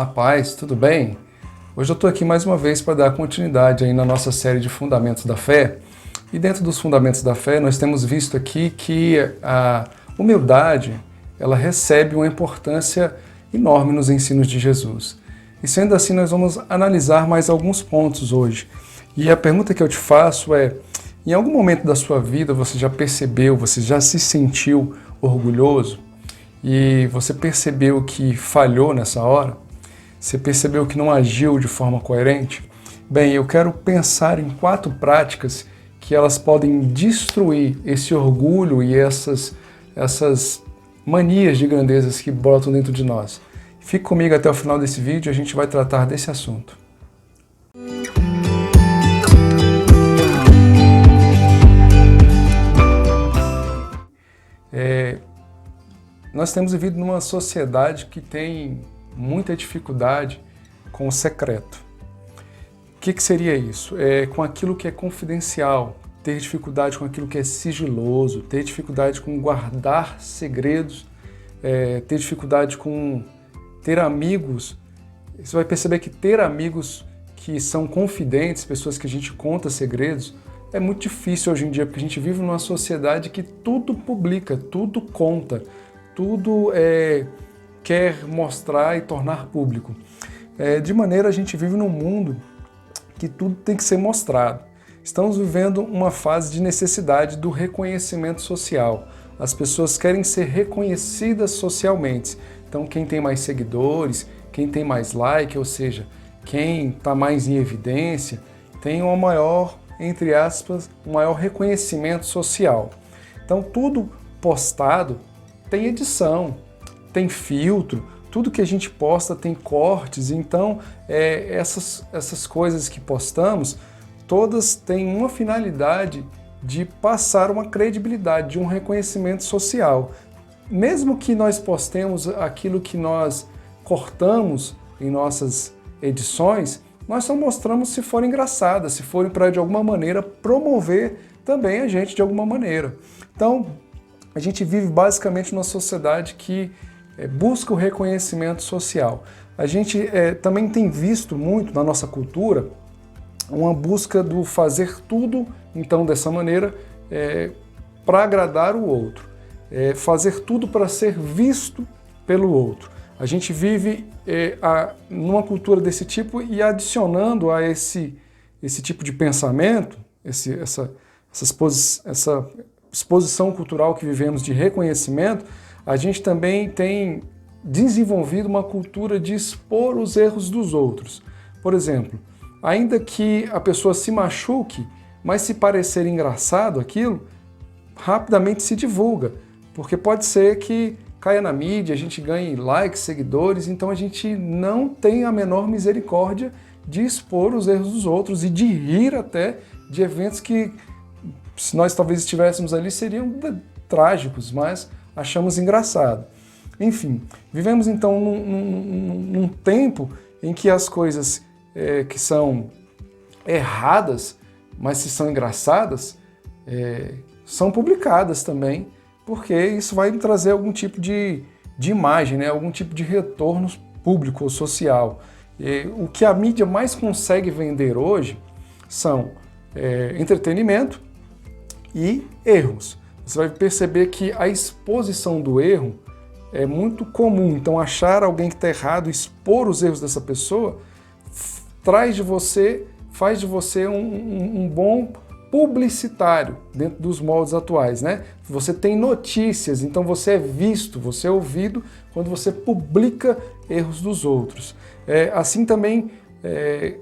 Rapaz, tudo bem? Hoje eu estou aqui mais uma vez para dar continuidade aí na nossa série de Fundamentos da Fé. E dentro dos Fundamentos da Fé, nós temos visto aqui que a humildade, ela recebe uma importância enorme nos ensinos de Jesus. E sendo assim, nós vamos analisar mais alguns pontos hoje. E a pergunta que eu te faço é, em algum momento da sua vida você já percebeu, você já se sentiu orgulhoso? E você percebeu que falhou nessa hora? Você percebeu que não agiu de forma coerente? Bem, eu quero pensar em 4 práticas que elas podem destruir esse orgulho e essas manias de grandezas que brotam dentro de nós. Fique comigo até o final desse vídeo e a gente vai tratar desse assunto. Nós temos vivido numa sociedade que tem muita dificuldade com o secreto. O que seria isso? Com aquilo que é confidencial, ter dificuldade com aquilo que é sigiloso, ter dificuldade com guardar segredos, ter dificuldade com ter amigos. Você vai perceber que ter amigos que são confidentes, pessoas que a gente conta segredos, é muito difícil hoje em dia, porque a gente vive numa sociedade que tudo publica, tudo conta, tudo quer mostrar e tornar público. De maneira a gente vive num mundo que tudo tem que ser mostrado. Estamos vivendo uma fase de necessidade do reconhecimento social. As pessoas querem ser reconhecidas socialmente. Então quem tem mais seguidores, quem tem mais like, ou seja, quem está mais em evidência, tem uma maior, entre aspas, um maior reconhecimento social. Então tudo postado tem edição, tem filtro, tudo que a gente posta tem cortes, então essas coisas que postamos, todas têm uma finalidade de passar uma credibilidade, de um reconhecimento social. Mesmo que nós postemos aquilo que nós cortamos em nossas edições, nós só mostramos se for engraçada, se forem para de alguma maneira promover também a gente de alguma maneira. Então, a gente vive basicamente numa sociedade que busca o reconhecimento social. A gente também tem visto muito na nossa cultura uma busca do fazer tudo, então, dessa maneira, para agradar o outro. Fazer tudo para ser visto pelo outro. A gente vive numa cultura desse tipo e adicionando a esse tipo de pensamento, essa exposição cultural que vivemos de reconhecimento, a gente também tem desenvolvido uma cultura de expor os erros dos outros. Por exemplo, ainda que a pessoa se machuque, mas se parecer engraçado aquilo, rapidamente se divulga, porque pode ser que caia na mídia, a gente ganhe likes, seguidores, então a gente não tem a menor misericórdia de expor os erros dos outros e de rir até de eventos que, se nós talvez estivéssemos ali, seriam trágicos, mas achamos engraçado. Enfim, vivemos então num tempo em que as coisas que são erradas, mas se são engraçadas, são publicadas também, porque isso vai trazer algum tipo de imagem, né? Algum tipo de retorno público ou social. O que a mídia mais consegue vender hoje são entretenimento e erros. Você vai perceber que a exposição do erro é muito comum. Então, achar alguém que está errado, expor os erros dessa pessoa, faz de você um bom publicitário dentro dos moldes atuais, né? Você tem notícias, então você é visto, você é ouvido quando você publica erros dos outros. Assim também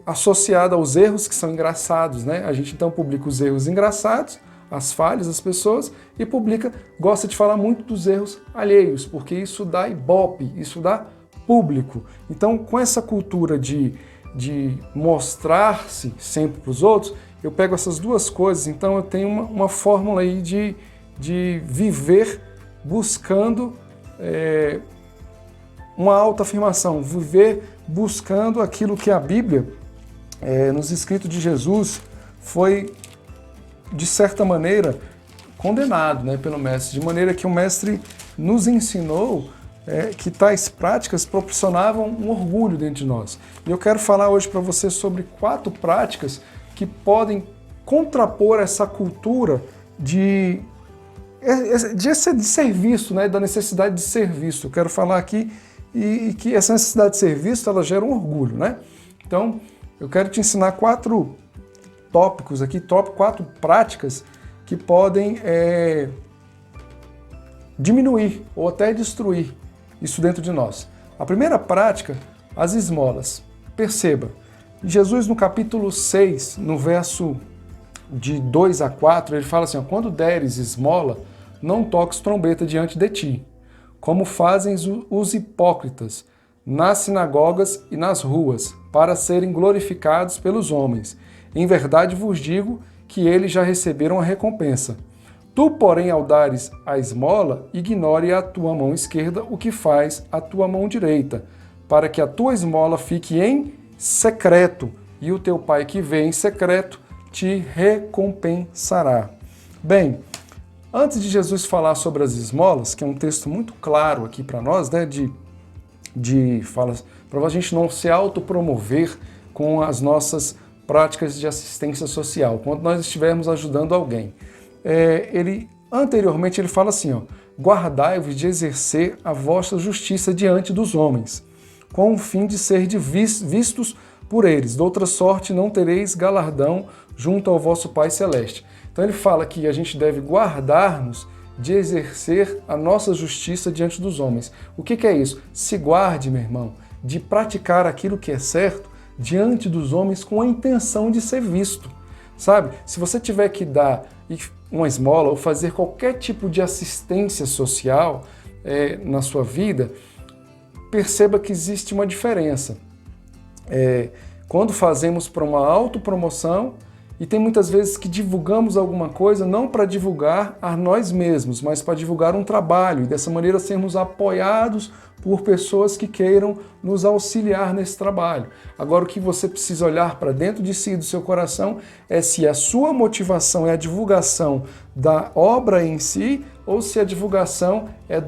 associado aos erros que são engraçados, né? A gente então publica os erros engraçados, as falhas das pessoas, e gosta de falar muito dos erros alheios, porque isso dá ibope, isso dá público. Então, com essa cultura de mostrar-se sempre para os outros, eu pego essas duas coisas, então eu tenho uma fórmula aí de viver buscando uma autoafirmação, viver buscando aquilo que a Bíblia, nos escritos de Jesus, foi, de certa maneira, condenado, né, pelo Mestre, de maneira que o Mestre nos ensinou que tais práticas proporcionavam um orgulho dentro de nós. E eu quero falar hoje para você sobre 4 práticas que podem contrapor essa cultura de ser visto, né, da necessidade de ser visto. Eu quero falar aqui e que essa necessidade de ser visto, ela gera um orgulho, né? Então, eu quero te ensinar 4 tópicos aqui, 4 práticas que podem diminuir ou até destruir isso dentro de nós. A primeira prática, as esmolas. Perceba, Jesus no capítulo 6, no verso de 2 a 4, ele fala assim, ó, quando deres esmola, não toques trombeta diante de ti, como fazem os hipócritas nas sinagogas e nas ruas, para serem glorificados pelos homens. Em verdade vos digo que eles já receberam a recompensa. Tu, porém, ao dares a esmola, ignore a tua mão esquerda o que faz a tua mão direita, para que a tua esmola fique em secreto, e o teu pai que vê em secreto te recompensará. Bem, antes de Jesus falar sobre as esmolas, que é um texto muito claro aqui para nós, né, para a gente não se autopromover com as nossas práticas de assistência social, quando nós estivermos ajudando alguém. Anteriormente ele fala assim, ó, guardai-vos de exercer a vossa justiça diante dos homens, com o fim de ser vistos por eles. De outra sorte não tereis galardão junto ao vosso Pai Celeste. Então ele fala que a gente deve guardar-nos de exercer a nossa justiça diante dos homens. O que é isso? Se guarde, meu irmão, de praticar aquilo que é certo diante dos homens com a intenção de ser visto. Sabe? Se você tiver que dar uma esmola ou fazer qualquer tipo de assistência social na sua vida, perceba que existe uma diferença. Quando fazemos para uma autopromoção, e tem muitas vezes que divulgamos alguma coisa não para divulgar a nós mesmos, mas para divulgar um trabalho e dessa maneira sermos apoiados por pessoas que queiram nos auxiliar nesse trabalho. Agora o que você precisa olhar para dentro de si, do seu coração, é se a sua motivação é a divulgação da obra em si ou se a divulgação é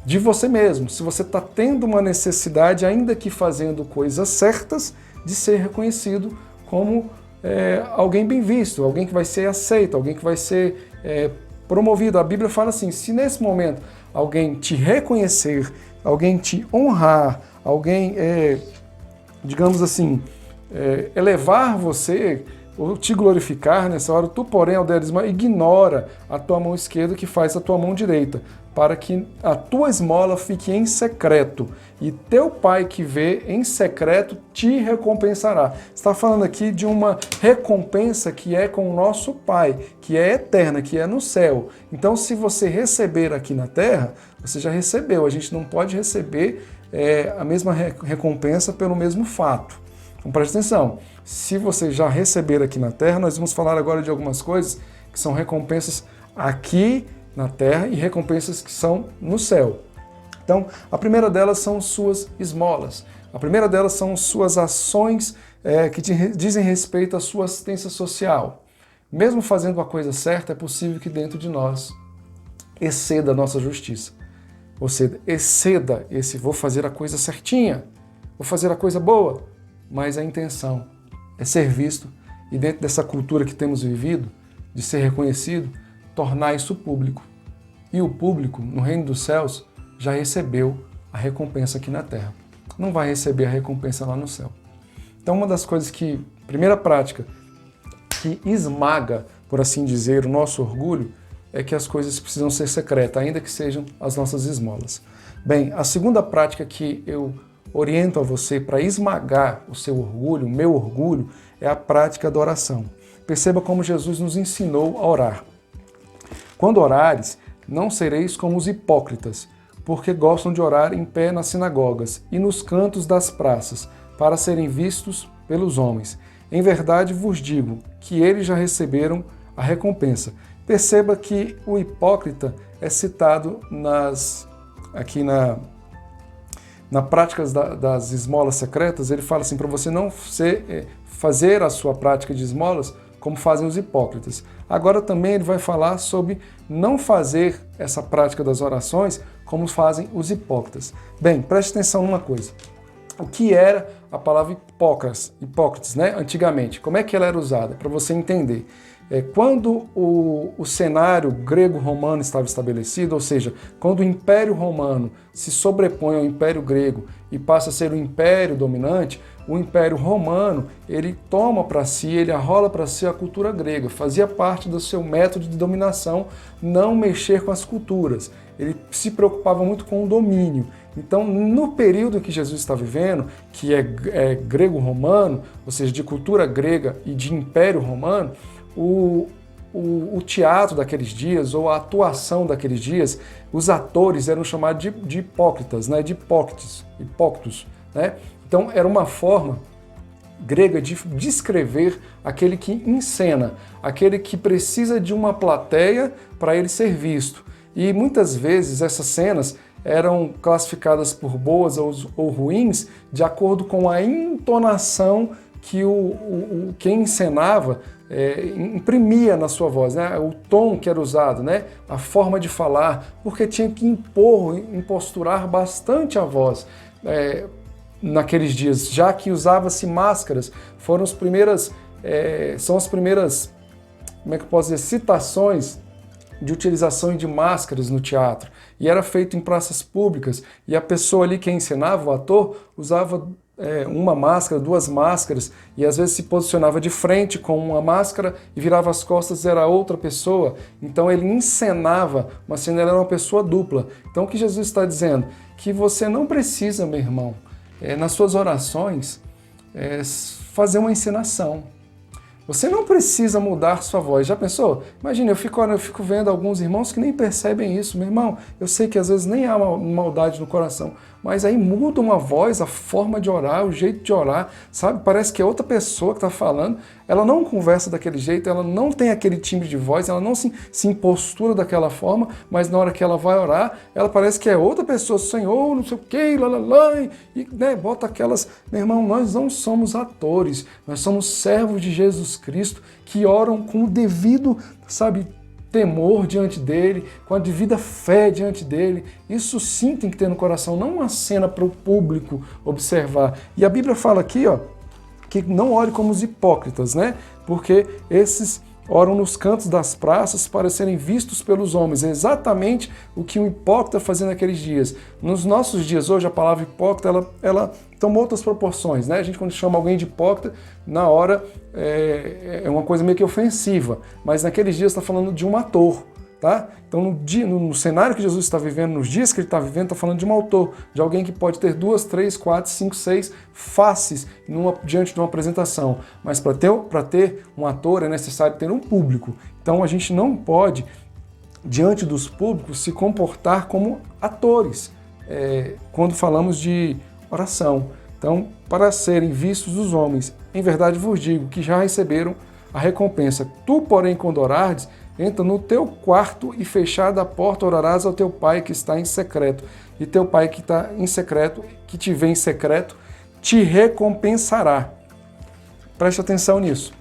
de você mesmo. Se você está tendo uma necessidade, ainda que fazendo coisas certas, de ser reconhecido como alguém bem visto, alguém que vai ser aceito, alguém que vai ser promovido. A Bíblia fala assim, se nesse momento alguém te reconhecer, alguém te honrar, alguém, digamos assim, elevar você, ou te glorificar nessa hora, tu, porém, ao deres esmola, ignora a tua mão esquerda que faz a tua mão direita, para que a tua esmola fique em secreto, e teu pai que vê em secreto te recompensará. Está falando aqui de uma recompensa que é com o nosso Pai, que é eterna, que é no céu. Então, se você receber aqui na terra, você já recebeu. A gente não pode receber a mesma recompensa pelo mesmo fato. Então, preste atenção. Se você já receber aqui na terra, nós vamos falar agora de algumas coisas que são recompensas aqui na terra e recompensas que são no céu. Então, a primeira delas são suas esmolas. A primeira delas são suas ações que dizem respeito à sua assistência social. Mesmo fazendo a coisa certa, é possível que dentro de nós exceda a nossa justiça. Ou seja, exceda esse vou fazer a coisa certinha, vou fazer a coisa boa, mas a intenção é ser visto e dentro dessa cultura que temos vivido, de ser reconhecido, tornar isso público. E o público, no reino dos céus, já recebeu a recompensa aqui na terra. Não vai receber a recompensa lá no céu. Então, uma das coisas primeira prática, que esmaga, por assim dizer, o nosso orgulho, é que as coisas precisam ser secretas, ainda que sejam as nossas esmolas. Bem, a segunda prática que eu oriento a você para esmagar o seu orgulho, o meu orgulho, é a prática da oração. Perceba como Jesus nos ensinou a orar. Quando orares, não sereis como os hipócritas, porque gostam de orar em pé nas sinagogas e nos cantos das praças, para serem vistos pelos homens. Em verdade vos digo que eles já receberam a recompensa. Perceba que o hipócrita é citado aqui na prática das esmolas secretas. Ele fala assim, para você não fazer a sua prática de esmolas como fazem os hipócritas. Agora também ele vai falar sobre não fazer essa prática das orações como fazem os hipócritas. Bem, preste atenção numa coisa. O que era a palavra hipócritas, né? Antigamente? Como é que ela era usada? Para você entender. Quando o cenário grego-romano estava estabelecido, ou seja, quando o Império Romano se sobrepõe ao Império Grego e passa a ser o Império dominante, o Império Romano, ele toma para si, ele arrola para si a cultura grega, fazia parte do seu método de dominação não mexer com as culturas. Ele se preocupava muito com o domínio. Então, no período que Jesus está vivendo, que é grego-romano, ou seja, de cultura grega e de Império Romano, o teatro daqueles dias, ou a atuação daqueles dias, os atores eram chamados de hipócritas, né? De hipócritos, né? Então, era uma forma grega de descrever aquele que encena, aquele que precisa de uma plateia para ele ser visto. E muitas vezes essas cenas eram classificadas por boas ou ruins de acordo com a entonação que quem encenava imprimia na sua voz, né? O tom que era usado, né? A forma de falar, porque tinha que imposturar bastante a voz. Naqueles dias, já que usava-se máscaras, são as primeiras, como é que eu posso dizer, citações de utilização de máscaras no teatro. E era feito em praças públicas, e a pessoa ali que encenava, o ator, usava uma máscara, duas máscaras, e às vezes se posicionava de frente com uma máscara e virava as costas, era outra pessoa. Então ele encenava uma cena, ele era uma pessoa dupla. Então o que Jesus está dizendo? Que você não precisa, meu irmão, nas suas orações, fazer uma encenação. Você não precisa mudar sua voz. Já pensou? Imagina, eu fico vendo alguns irmãos que nem percebem isso. Meu irmão, eu sei que às vezes nem há maldade no coração, mas aí muda a voz, a forma de orar, o jeito de orar, sabe? Parece que é outra pessoa que está falando. Ela não conversa daquele jeito, ela não tem aquele timbre de voz, ela não se impostura daquela forma, mas na hora que ela vai orar, ela parece que é outra pessoa. Senhor, não sei o quê, e né, bota aquelas... Meu irmão, nós não somos atores, nós somos servos de Jesus Cristo que oram com o devido, sabe, temor diante dele, com a devida fé diante dele. Isso sim tem que ter no coração, não uma cena para o público observar. E a Bíblia fala aqui, ó, que não ore como os hipócritas, né? Porque esses oram nos cantos das praças para serem vistos pelos homens. É exatamente o que o hipócrita fazia naqueles dias. Nos nossos dias hoje, a palavra hipócrita, ela toma outras proporções, né? A gente, quando chama alguém de hipócrita, na hora é uma coisa meio que ofensiva. Mas naqueles dias está falando de um ator, tá? Então, no cenário que Jesus está vivendo, nos dias que ele está vivendo, está falando de um autor, de alguém que pode ter 2, 3, 4, 5, 6 faces diante de uma apresentação. Mas para ter um ator é necessário ter um público. Então, a gente não pode, diante dos públicos, se comportar como atores quando falamos de oração. Então, para serem vistos os homens, em verdade vos digo que já receberam a recompensa. Tu, porém, quando orares, entra no teu quarto e fechada a porta orarás ao teu pai que está em secreto. E teu pai que está em secreto, que te vê em secreto, te recompensará. Preste atenção nisso.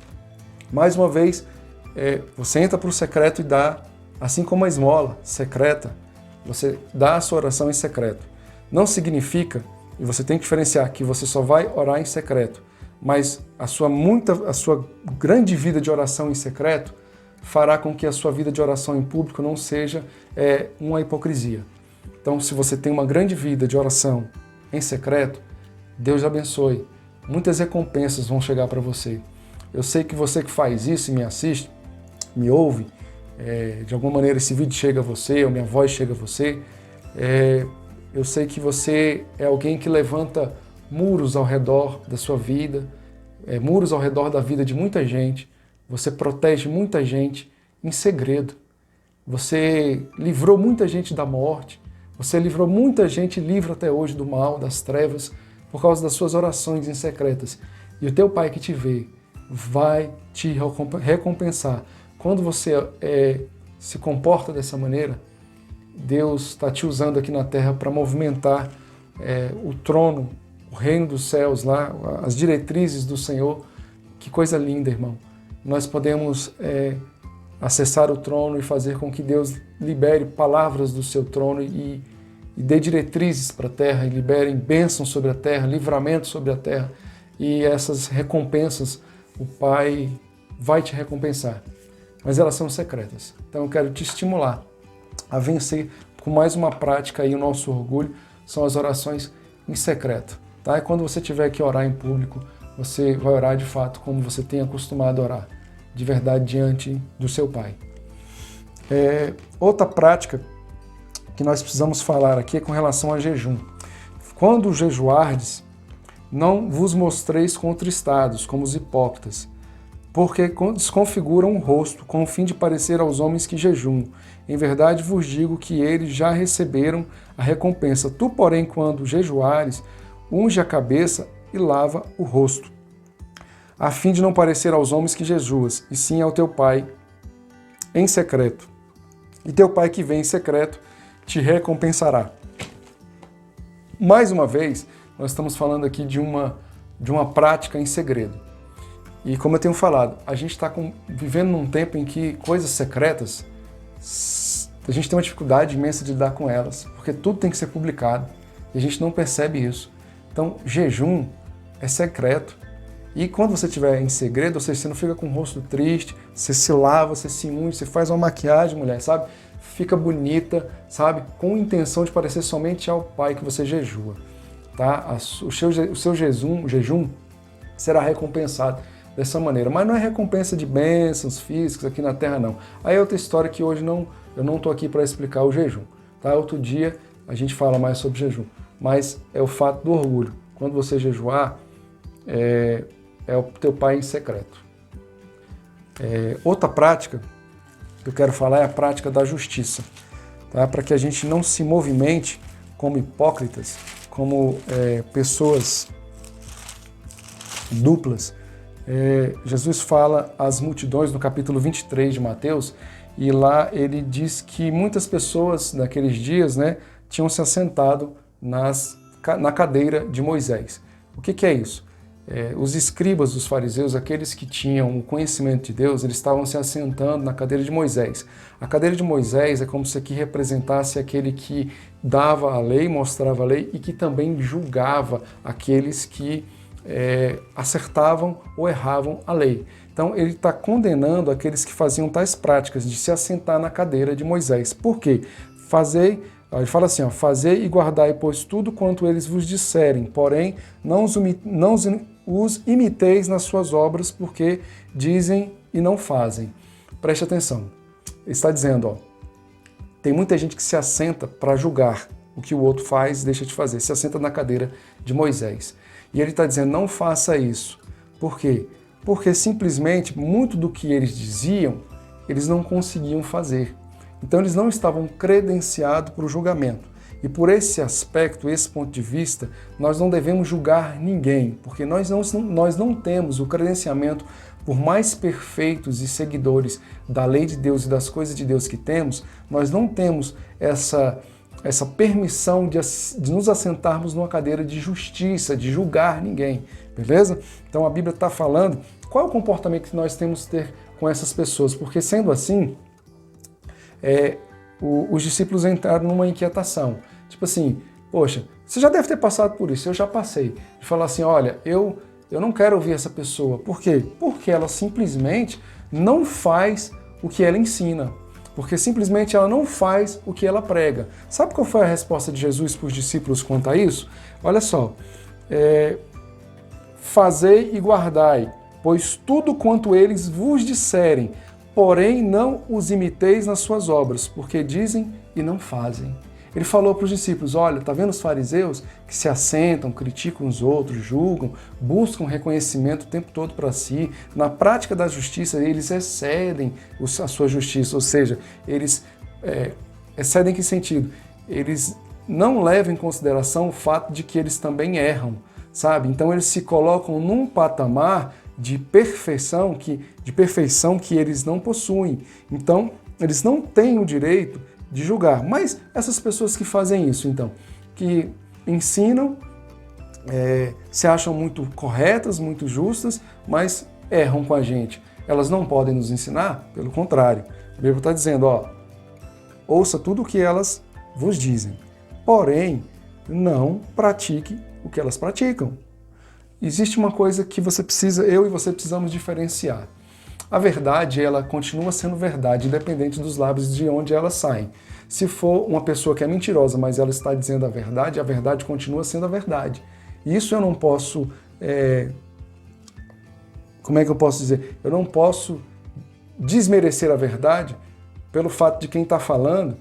Mais uma vez, você entra para o secreto e dá, assim como a esmola secreta, você dá a sua oração em secreto. Não significa, e você tem que diferenciar, que você só vai orar em secreto, mas a sua grande vida de oração em secreto fará com que a sua vida de oração em público não seja uma hipocrisia. Então, se você tem uma grande vida de oração em secreto, Deus abençoe. Muitas recompensas vão chegar para você. Eu sei que você que faz isso e me assiste, me ouve, de alguma maneira esse vídeo chega a você, ou minha voz chega a você, eu sei que você é alguém que levanta muros ao redor da sua vida, muros ao redor da vida de muita gente. Você protege muita gente em segredo. Você livrou muita gente da morte. Você livrou muita gente, livra até hoje do mal, das trevas, por causa das suas orações em secretas. E o teu Pai que te vê vai te recompensar. Quando você se comporta dessa maneira, Deus está te usando aqui na terra para movimentar o trono, o reino dos céus, lá, as diretrizes do Senhor. Que coisa linda, irmão. Nós podemos acessar o trono e fazer com que Deus libere palavras do seu trono e e dê diretrizes para a terra, e liberem bênçãos sobre a terra, livramento sobre a terra, e essas recompensas o Pai vai te recompensar. Mas elas são secretas. Então eu quero te estimular a vencer com mais uma prática aí. O nosso orgulho são as orações em secreto. Tá? E quando você tiver que orar em público, você vai orar de fato como você tem acostumado a orar, de verdade diante do seu Pai. Outra prática que nós precisamos falar aqui é com relação a jejum. Quando jejuardes, não vos mostreis contristados, como os hipócritas, porque desconfiguram o rosto, com o fim de parecer aos homens que jejuam. Em verdade vos digo que eles já receberam a recompensa. Tu, porém, quando jejuares, unge a cabeça e lava o rosto, a fim de não parecer aos homens que jejuas, e sim ao teu Pai em secreto. E teu Pai que vem em secreto te recompensará. Mais uma vez, nós estamos falando aqui de uma prática em segredo. E como eu tenho falado, a gente está vivendo num tempo em que coisas secretas, a gente tem uma dificuldade imensa de lidar com elas, porque tudo tem que ser publicado e a gente não percebe isso. Então, jejum é secreto. E quando você estiver em segredo, ou seja, você não fica com o rosto triste, você se lava, você se unge, você faz uma maquiagem, mulher, sabe? Fica bonita, sabe? Com intenção de parecer somente ao Pai que você jejua. Tá? O seu jejum será recompensado dessa maneira. Mas não é recompensa de bênçãos físicas aqui na Terra, não. Aí é outra história que hoje eu não estou aqui para explicar o jejum. Tá? Outro dia a gente fala mais sobre jejum. Mas é o fato do orgulho. Quando você jejuar, é o teu Pai em secreto. Outra prática que eu quero falar é a prática da justiça. Tá? Para que a gente não se movimente como hipócritas, como pessoas duplas. Jesus fala às multidões no capítulo 23 de Mateus, e lá ele diz que muitas pessoas naqueles dias, né, tinham se assentado na cadeira de Moisés. O que é isso? Os escribas dos fariseus, aqueles que tinham o conhecimento de Deus, eles estavam se assentando na cadeira de Moisés. A cadeira de Moisés é como se aqui representasse aquele que dava a lei, mostrava a lei e que também julgava aqueles que acertavam ou erravam a lei. Então ele está condenando aqueles que faziam tais práticas de se assentar na cadeira de Moisés. Por quê? Ele fala assim, fazei e guardai, pois tudo quanto eles vos disserem, porém não os imiteis nas suas obras, porque dizem e não fazem. Preste atenção. Ele está dizendo, tem muita gente que se assenta para julgar o que o outro faz e deixa de fazer. Se assenta na cadeira de Moisés. E ele está dizendo, não faça isso. Por quê? Porque simplesmente muito do que eles diziam, eles não conseguiam fazer. Então eles não estavam credenciados para o julgamento. E por esse aspecto, esse ponto de vista, nós não devemos julgar ninguém, porque nós não temos o credenciamento, por mais perfeitos e seguidores da lei de Deus e das coisas de Deus que temos, nós não temos essa permissão de nos assentarmos numa cadeira de justiça, de julgar ninguém, beleza? Então a Bíblia está falando qual é o comportamento que nós temos que ter com essas pessoas, porque sendo assim, os discípulos entraram numa inquietação, tipo assim, poxa, você já deve ter passado por isso, eu já passei, de falar assim, olha, eu não quero ouvir essa pessoa, por quê? Porque ela simplesmente não faz o que ela ensina, porque simplesmente ela não faz o que ela prega. Sabe qual foi a resposta de Jesus para os discípulos quanto a isso? Olha só, fazei e guardai, pois tudo quanto eles vos disserem, porém não os imiteis nas suas obras, porque dizem e não fazem. Ele falou para os discípulos, olha, tá vendo os fariseus que se assentam, criticam os outros, julgam, buscam reconhecimento o tempo todo para si. Na prática da justiça, eles excedem a sua justiça, ou seja, eles excedem em que sentido? Eles não levam em consideração o fato de que eles também erram, sabe? Então eles se colocam num patamar de perfeição que eles não possuem. Então, eles não têm o direito de julgar. Mas essas pessoas que fazem isso, então, que ensinam, se acham muito corretas, muito justas, mas erram com a gente. Elas não podem nos ensinar? Pelo contrário. A Bíblia está dizendo, ouça tudo o que elas vos dizem, porém não pratique o que elas praticam. Existe uma coisa que eu e você precisamos diferenciar. A verdade, ela continua sendo verdade, independente dos lábios de onde ela sai. Se for uma pessoa que é mentirosa, mas ela está dizendo a verdade continua sendo a verdade. Isso eu não posso... Como é que eu posso dizer? Eu não posso desmerecer a verdade pelo fato de quem está falando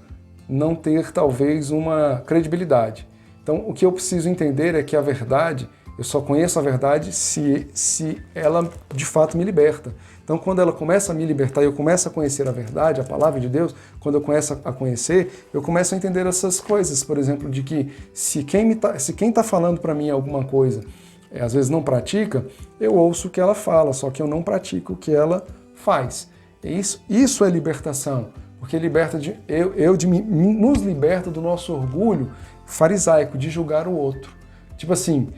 não ter, talvez, uma credibilidade. Então, o que eu preciso entender é que a verdade, eu só conheço a verdade se ela, de fato, me liberta. Então, quando ela começa a me libertar e eu começo a conhecer a verdade, a palavra de Deus, quando eu começo a conhecer, eu começo a entender essas coisas. Por exemplo, de que se quem está falando para mim alguma coisa, às vezes não pratica, eu ouço o que ela fala, só que eu não pratico o que ela faz. Isso é libertação, porque nos liberta do nosso orgulho farisaico de julgar o outro. Tipo assim,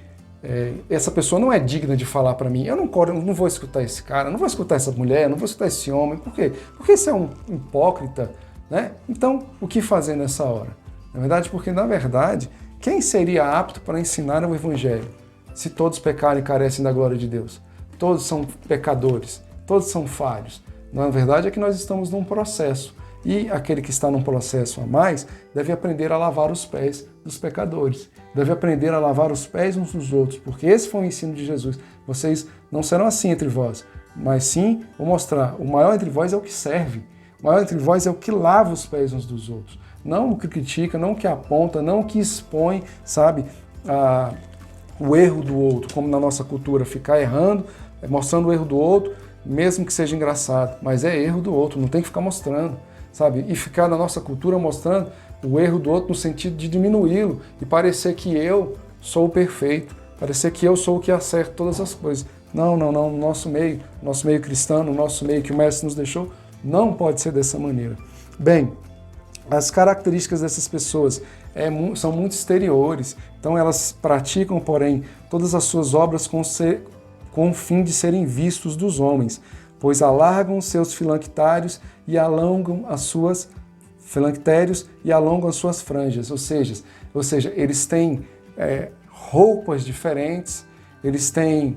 essa pessoa não é digna de falar para mim, eu não vou escutar esse cara, não vou escutar essa mulher, não vou escutar esse homem. Por quê? Porque esse é um hipócrita, né? Então, o que fazer nessa hora? Na verdade, porque na verdade, quem seria apto para ensinar o evangelho? Se todos pecarem e carecem da glória de Deus. Todos são pecadores, todos são falhos. Na verdade é que nós estamos num processo. E aquele que está num processo a mais deve aprender a lavar os pés dos pecadores. Deve aprender a lavar os pés uns dos outros, porque esse foi o ensino de Jesus. Vocês não serão assim entre vós, mas sim, vou mostrar, o maior entre vós é o que serve. O maior entre vós é o que lava os pés uns dos outros. Não o que critica, não o que aponta, não o que expõe, sabe, o erro do outro, como na nossa cultura, ficar errando, mostrando o erro do outro, mesmo que seja engraçado, mas é erro do outro, não tem que ficar mostrando, sabe? E ficar na nossa cultura mostrando o erro do outro no sentido de diminuí-lo e parecer que eu sou o perfeito, parecer que eu sou o que acerta todas as coisas. Não, no nosso meio cristão, no nosso meio que o Mestre nos deixou, não pode ser dessa maneira. Bem, as características dessas pessoas são muito exteriores, então elas praticam, porém, todas as suas obras com o fim de serem vistos dos homens, pois alargam seus filactérios e alongam as suas franjas, ou seja, eles têm roupas diferentes, eles têm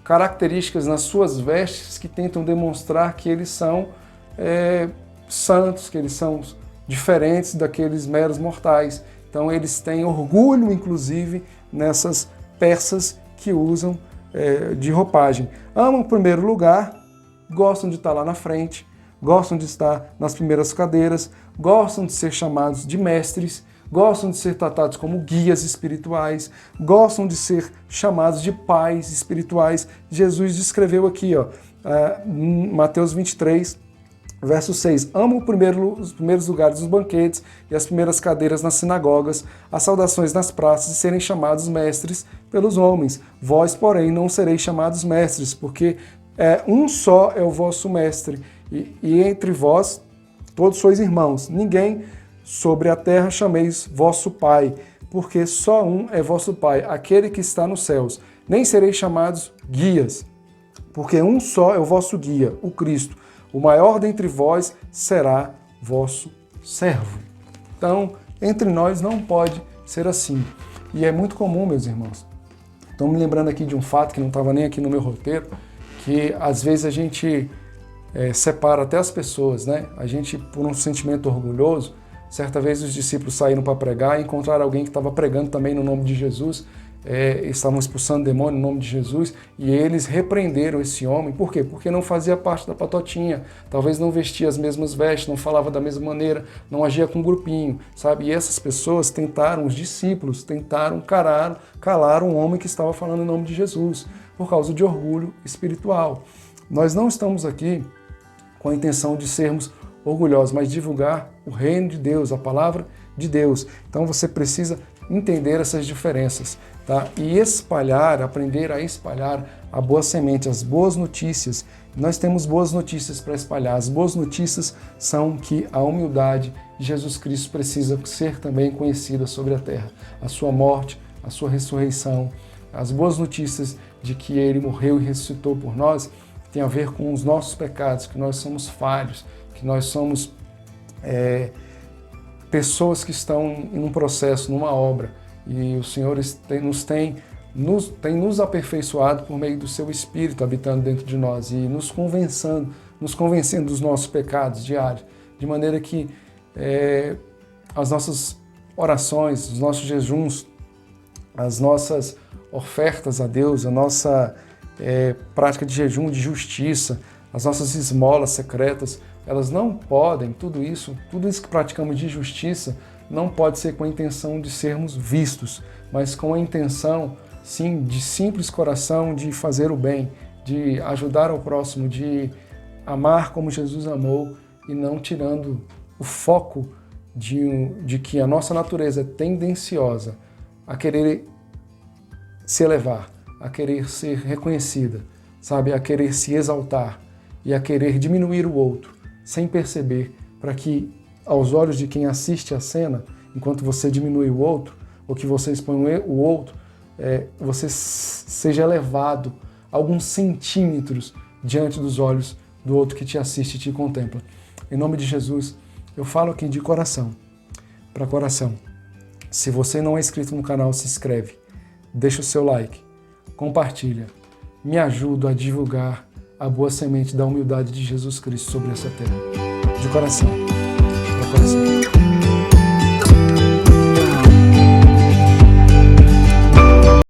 características nas suas vestes que tentam demonstrar que eles são santos, que eles são diferentes daqueles meros mortais. Então eles têm orgulho, inclusive, nessas peças que usam de roupagem. Amam o primeiro lugar, gostam de estar lá na frente, gostam de estar nas primeiras cadeiras, gostam de ser chamados de mestres, gostam de ser tratados como guias espirituais, gostam de ser chamados de pais espirituais. Jesus descreveu aqui, Mateus 23, verso 6, amam os primeiros lugares dos banquetes e as primeiras cadeiras nas sinagogas, as saudações nas praças e serem chamados mestres pelos homens. Vós, porém, não sereis chamados mestres, porque um só é o vosso mestre, e entre vós todos sois irmãos. Ninguém sobre a terra chameis vosso pai, porque só um é vosso pai, aquele que está nos céus. Nem sereis chamados guias, porque um só é o vosso guia, o Cristo. O maior dentre vós será vosso servo. Então, entre nós não pode ser assim. E é muito comum, meus irmãos. Estou me lembrando aqui de um fato que não estava nem aqui no meu roteiro, que às vezes a gente separa até as pessoas, né? A gente, por um sentimento orgulhoso, certa vez os discípulos saíram para pregar e encontraram alguém que estava pregando também no nome de Jesus, estavam expulsando demônio no nome de Jesus, e eles repreenderam esse homem. Por quê? Porque não fazia parte da patotinha, talvez não vestia as mesmas vestes, não falava da mesma maneira, não agia com um grupinho, sabe? E essas pessoas os discípulos tentaram calar um homem que estava falando em nome de Jesus, por causa de orgulho espiritual. Nós não estamos aqui com a intenção de sermos orgulhosos, mas divulgar o reino de Deus, a palavra de Deus. Então você precisa entender essas diferenças, tá? E aprender a espalhar a boa semente, as boas notícias. Nós temos boas notícias para espalhar. As boas notícias são que a humildade de Jesus Cristo precisa ser também conhecida sobre a terra. A sua morte, a sua ressurreição, as boas notícias de que Ele morreu e ressuscitou por nós, tem a ver com os nossos pecados, que nós somos falhos, que nós somos pessoas que estão em um processo, numa obra, e o Senhor tem nos aperfeiçoado por meio do seu Espírito habitando dentro de nós e nos convencendo dos nossos pecados diários, de maneira que as nossas orações, os nossos jejuns, as nossas ofertas a Deus, a nossa prática de jejum, de justiça, as nossas esmolas secretas, elas não podem, tudo isso que praticamos de justiça, não pode ser com a intenção de sermos vistos, mas com a intenção, sim, de simples coração, de fazer o bem, de ajudar ao próximo, de amar como Jesus amou e não tirando o foco de que a nossa natureza é tendenciosa a querer se elevar, a querer ser reconhecida, sabe, a querer se exaltar e a querer diminuir o outro, sem perceber, para que aos olhos de quem assiste a cena, enquanto você diminui o outro, ou que você expõe o outro, você seja elevado alguns centímetros diante dos olhos do outro que te assiste e te contempla. Em nome de Jesus, eu falo aqui de coração para coração. Se você não é inscrito no canal, se inscreve, deixa o seu like, compartilha, me ajuda a divulgar a boa semente da humildade de Jesus Cristo sobre essa terra. De coração para coração.